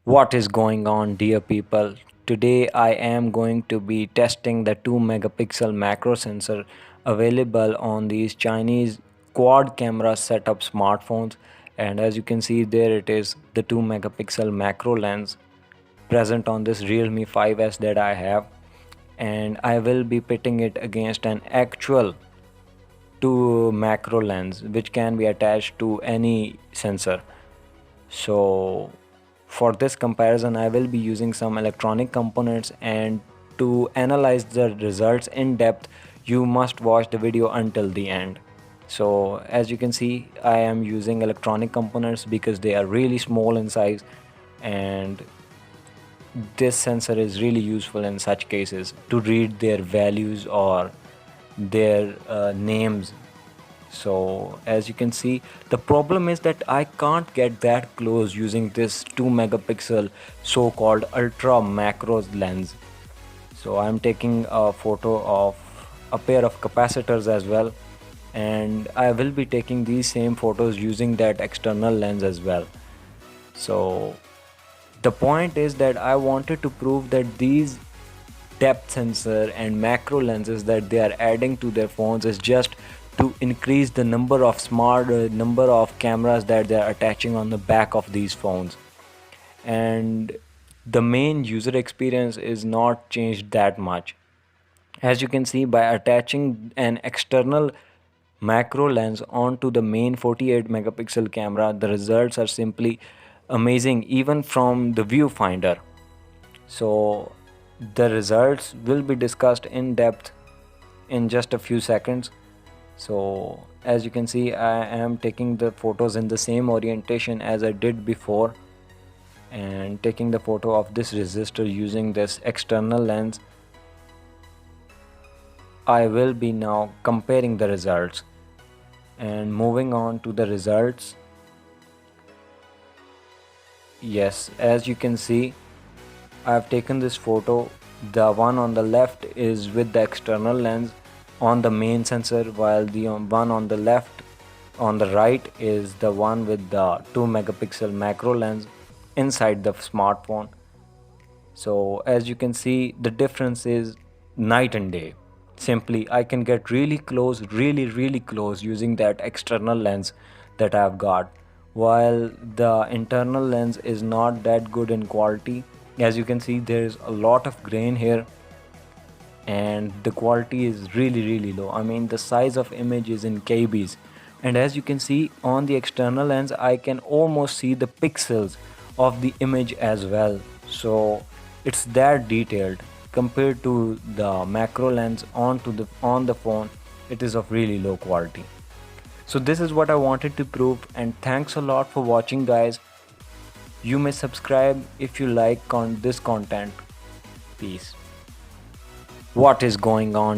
What is going on, dear people? Today I am going to be testing the 2 megapixel macro sensor available on these Chinese quad camera setup smartphones, and as you can see there it is the 2 megapixel macro lens present on this Realme 5S that I have, and I will be pitting it against an actual 2 macro lens which can be attached to any sensor. So for this comparison I will be using some electronic components, and to analyze the results in depth you must watch the video until the end. So as you can see, I am using electronic components because they are really small in size, and this sensor is really useful in such cases to read their values or their names. So as you can see, the problem is that I can't get that close using this 2 megapixel so-called ultra macros lens. So I'm taking a photo of a pair of capacitors as well, and I will be taking these same photos using that external lens as well. So the point is that I wanted to prove that these depth sensor and macro lenses that they are adding to their phones is just to increase the number of number of cameras that they are attaching on the back of these phones, and the main user experience is not changed that much. As you can see, by attaching an external macro lens onto the main 48 megapixel camera, the results are simply amazing even from the viewfinder. So the results will be discussed in depth in just a few seconds. So as you can see, I am taking the photos in the same orientation as I did before, and taking the photo of this resistor using this external lens. I will be now comparing the results, and moving on to the results. Yes, as you can see, I have taken this photo. The one on the left is with the external lens on the main sensor, while the one on the left on the right is the one with the 2 megapixel macro lens inside the smartphone. So as you can see, the difference is night and day. Simply I can get really close, really close using that external lens that I've got, while the internal lens is not that good in quality. As you can see, there's a lot of grain here, and the quality is really low. I mean, the size of image is in kbs, and as you can see on the external lens I can almost see the pixels of the image as well. So it's that detailed compared to the macro lens on the phone. It is of really low quality. So this is what I wanted to prove, and thanks a lot for watching, guys. You may subscribe if you like this content. Peace. What is going on?